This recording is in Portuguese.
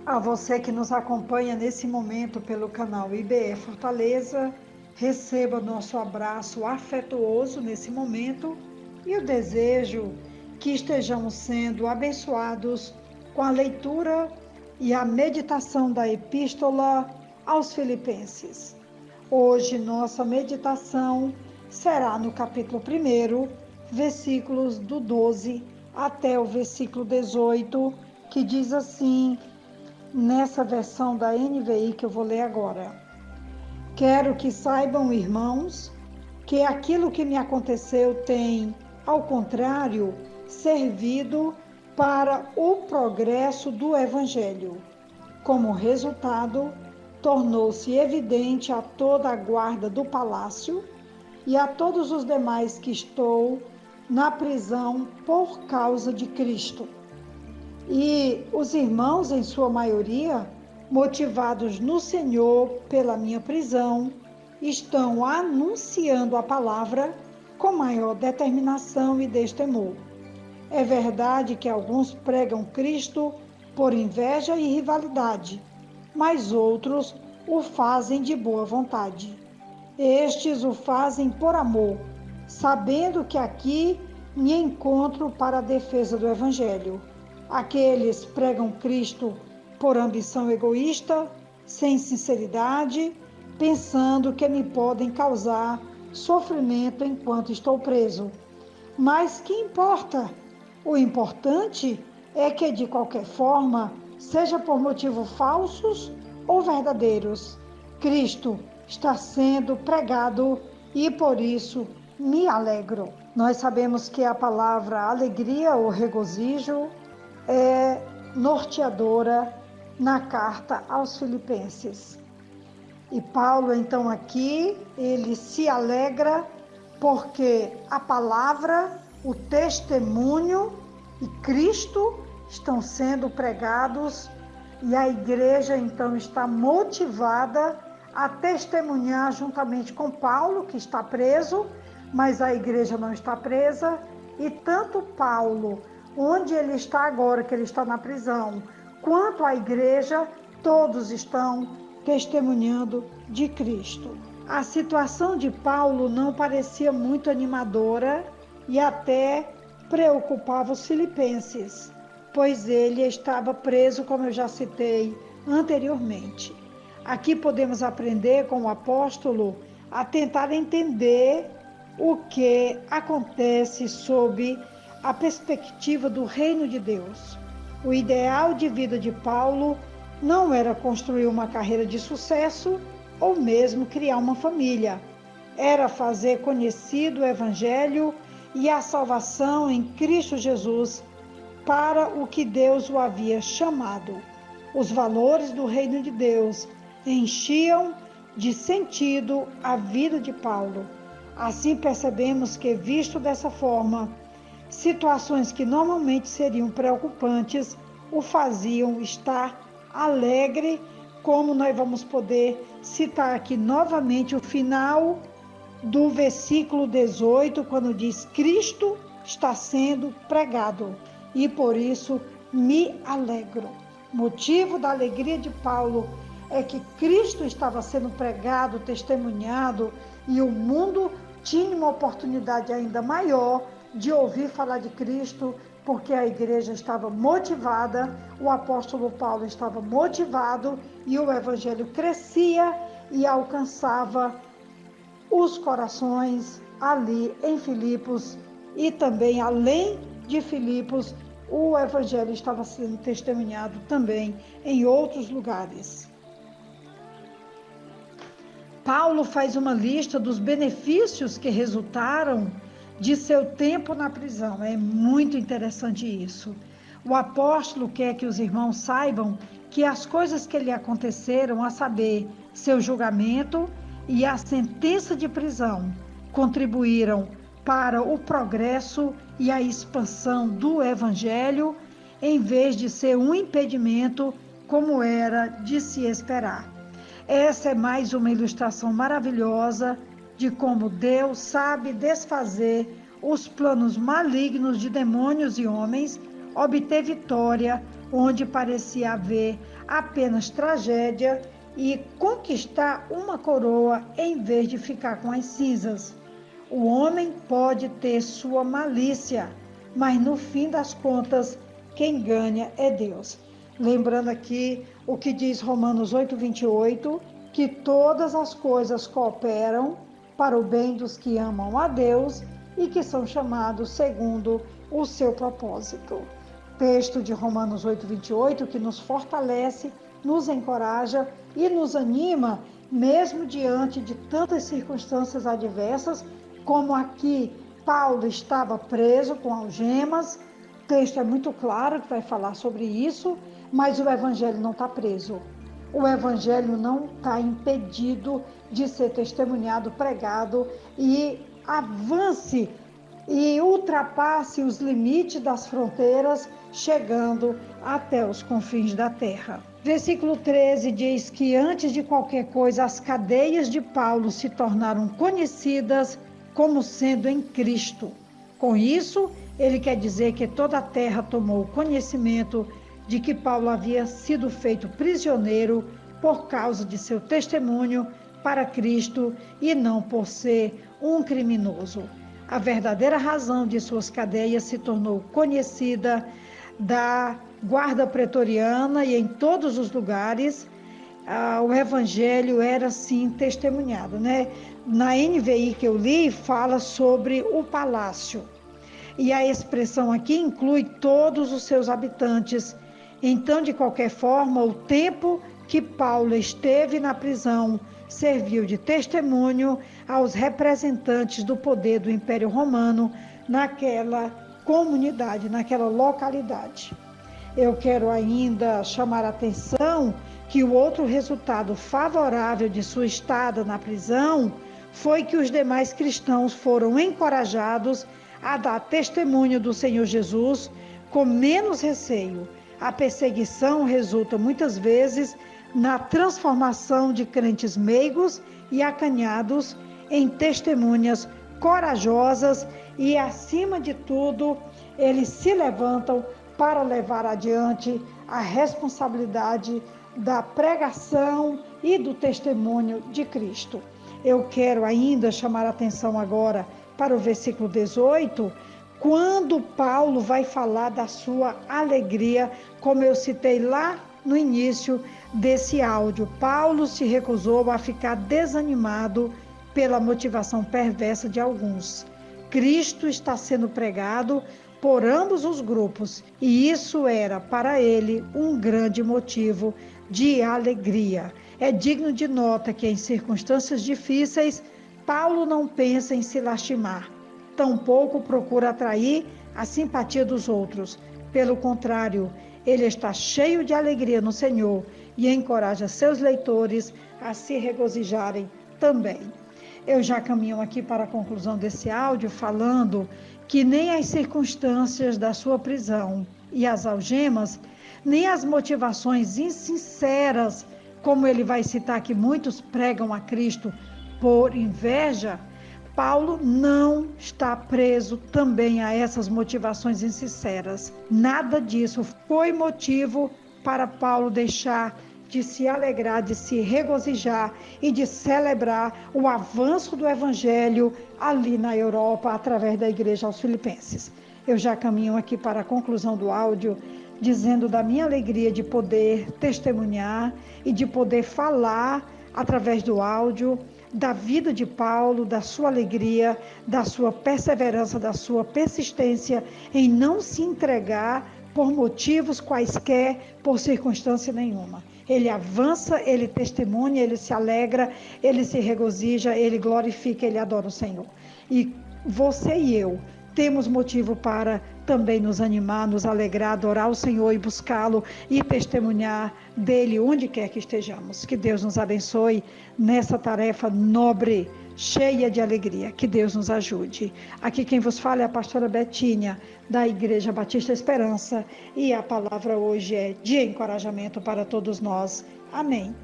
A você que nos acompanha nesse momento pelo canal IBE Fortaleza, receba nosso abraço afetuoso nesse momento e o desejo que estejamos sendo abençoados com a leitura e a meditação da Epístola aos Filipenses. Hoje nossa meditação será no capítulo 1, versículos do 12 até o versículo 18, que diz assim, nessa versão da NVI que eu vou ler agora. Quero que saibam, irmãos, que aquilo que me aconteceu tem, ao contrário, servido para o progresso do Evangelho. Como resultado, tornou-se evidente a toda a guarda do palácio e a todos os demais que estou na prisão por causa de Cristo. E os irmãos, em sua maioria, motivados no Senhor pela minha prisão, estão anunciando a palavra com maior determinação e destemor. É verdade que alguns pregam Cristo por inveja e rivalidade, mas outros o fazem de boa vontade. Estes o fazem por amor, sabendo que aqui me encontro para a defesa do Evangelho. Aqueles pregam Cristo por ambição egoísta, sem sinceridade, pensando que me podem causar sofrimento enquanto estou preso. Mas que importa? O importante é que, de qualquer forma, seja por motivos falsos ou verdadeiros, Cristo está sendo pregado e por isso me alegro. Nós sabemos que a palavra alegria ou regozijo é norteadora na carta aos Filipenses. E Paulo, então, aqui, ele se alegra porque a palavra, o testemunho e Cristo estão sendo pregados e a igreja, então, está motivada a testemunhar juntamente com Paulo, que está preso, mas a igreja não está presa, e tanto Paulo, onde ele está agora, que ele está na prisão, quanto a igreja, todos estão testemunhando de Cristo. A situação de Paulo não parecia muito animadora e até preocupava os filipenses, pois ele estava preso, como eu já citei anteriormente. Aqui podemos aprender com o apóstolo a tentar entender o que acontece sob a perspectiva do reino de Deus. O ideal de vida de Paulo não era construir uma carreira de sucesso ou mesmo criar uma família. Era fazer conhecido o Evangelho e a salvação em Cristo Jesus para o que Deus o havia chamado. Os valores do reino de Deus enchiam de sentido a vida de Paulo. Assim percebemos que, visto dessa forma, situações que normalmente seriam preocupantes o faziam estar alegre, como nós vamos poder citar aqui novamente o final do versículo 18, quando diz: Cristo está sendo pregado e por isso me alegro. Motivo da alegria de Paulo é que Cristo estava sendo pregado, testemunhado, e o mundo tinha uma oportunidade ainda maior de ouvir falar de Cristo, porque a igreja estava motivada, o apóstolo Paulo estava motivado e o evangelho crescia e alcançava os corações ali em Filipos e também além de Filipos, o evangelho estava sendo testemunhado também em outros lugares. Paulo faz uma lista dos benefícios que resultaram de seu tempo na prisão. É muito interessante isso. O apóstolo quer que os irmãos saibam que as coisas que lhe aconteceram, a saber, seu julgamento e a sentença de prisão, contribuíram para o progresso e a expansão do evangelho, em vez de ser um impedimento, como era de se esperar. Essa é mais uma ilustração maravilhosa de como Deus sabe desfazer os planos malignos de demônios e homens, obter vitória onde parecia haver apenas tragédia e conquistar uma coroa em vez de ficar com as cinzas. O homem pode ter sua malícia, mas no fim das contas, quem ganha é Deus. Lembrando aqui o que diz Romanos 8:28, que todas as coisas cooperam para o bem dos que amam a Deus e que são chamados segundo o seu propósito. Texto de Romanos 8:28 que nos fortalece, nos encoraja e nos anima, mesmo diante de tantas circunstâncias adversas, como aqui Paulo estava preso com algemas. O texto é muito claro que vai falar sobre isso, mas o evangelho não está preso. O evangelho não está impedido de ser testemunhado, pregado e avance e ultrapasse os limites das fronteiras, chegando até os confins da terra. Versículo 13 diz que antes de qualquer coisa, as cadeias de Paulo se tornaram conhecidas como sendo em Cristo. Com isso, ele quer dizer que toda a terra tomou conhecimento de que Paulo havia sido feito prisioneiro por causa de seu testemunho para Cristo e não por ser um criminoso. A verdadeira razão de suas cadeias se tornou conhecida da guarda pretoriana e em todos os lugares o evangelho era assim testemunhado, né? Na NVI que eu li fala sobre o palácio e a expressão aqui inclui todos os seus habitantes. Então, de qualquer forma, o tempo que Paulo esteve na prisão serviu de testemunho aos representantes do poder do Império Romano naquela comunidade, naquela localidade. Eu quero ainda chamar a atenção que o outro resultado favorável de sua estada na prisão foi que os demais cristãos foram encorajados a dar testemunho do Senhor Jesus com menos receio. A perseguição resulta muitas vezes na transformação de crentes meigos e acanhados em testemunhas corajosas e, acima de tudo, eles se levantam para levar adiante a responsabilidade da pregação e do testemunho de Cristo. Eu quero ainda chamar a atenção agora para o versículo 18, quando Paulo vai falar da sua alegria, como eu citei lá no início desse áudio. Paulo se recusou a ficar desanimado pela motivação perversa de alguns. Cristo está sendo pregado por ambos os grupos e isso era para ele um grande motivo de alegria. É digno de nota que em circunstâncias difíceis, Paulo não pensa em se lastimar, tampouco procura atrair a simpatia dos outros. Pelo contrário, ele está cheio de alegria no Senhor e encoraja seus leitores a se regozijarem também. Eu já caminho aqui para a conclusão desse áudio falando que nem as circunstâncias da sua prisão e as algemas, nem as motivações insinceras, como ele vai citar que muitos pregam a Cristo por inveja, Paulo não está preso também a essas motivações insinceras. Nada disso foi motivo para Paulo deixar de se alegrar, de se regozijar e de celebrar o avanço do Evangelho ali na Europa, através da igreja aos Filipenses. Eu já caminho aqui para a conclusão do áudio, dizendo da minha alegria de poder testemunhar e de poder falar através do áudio da vida de Paulo, da sua alegria, da sua perseverança, da sua persistência em não se entregar por motivos quaisquer, por circunstância nenhuma. Ele avança, ele testemunha, ele se alegra, ele se regozija, ele glorifica, ele adora o Senhor. E você e eu temos motivo para também nos animar, nos alegrar, adorar o Senhor e buscá-lo e testemunhar dele onde quer que estejamos. Que Deus nos abençoe nessa tarefa nobre, cheia de alegria. Que Deus nos ajude. Aqui quem vos fala é a pastora Betinha, da Igreja Batista Esperança, e a palavra hoje é de encorajamento para todos nós. Amém.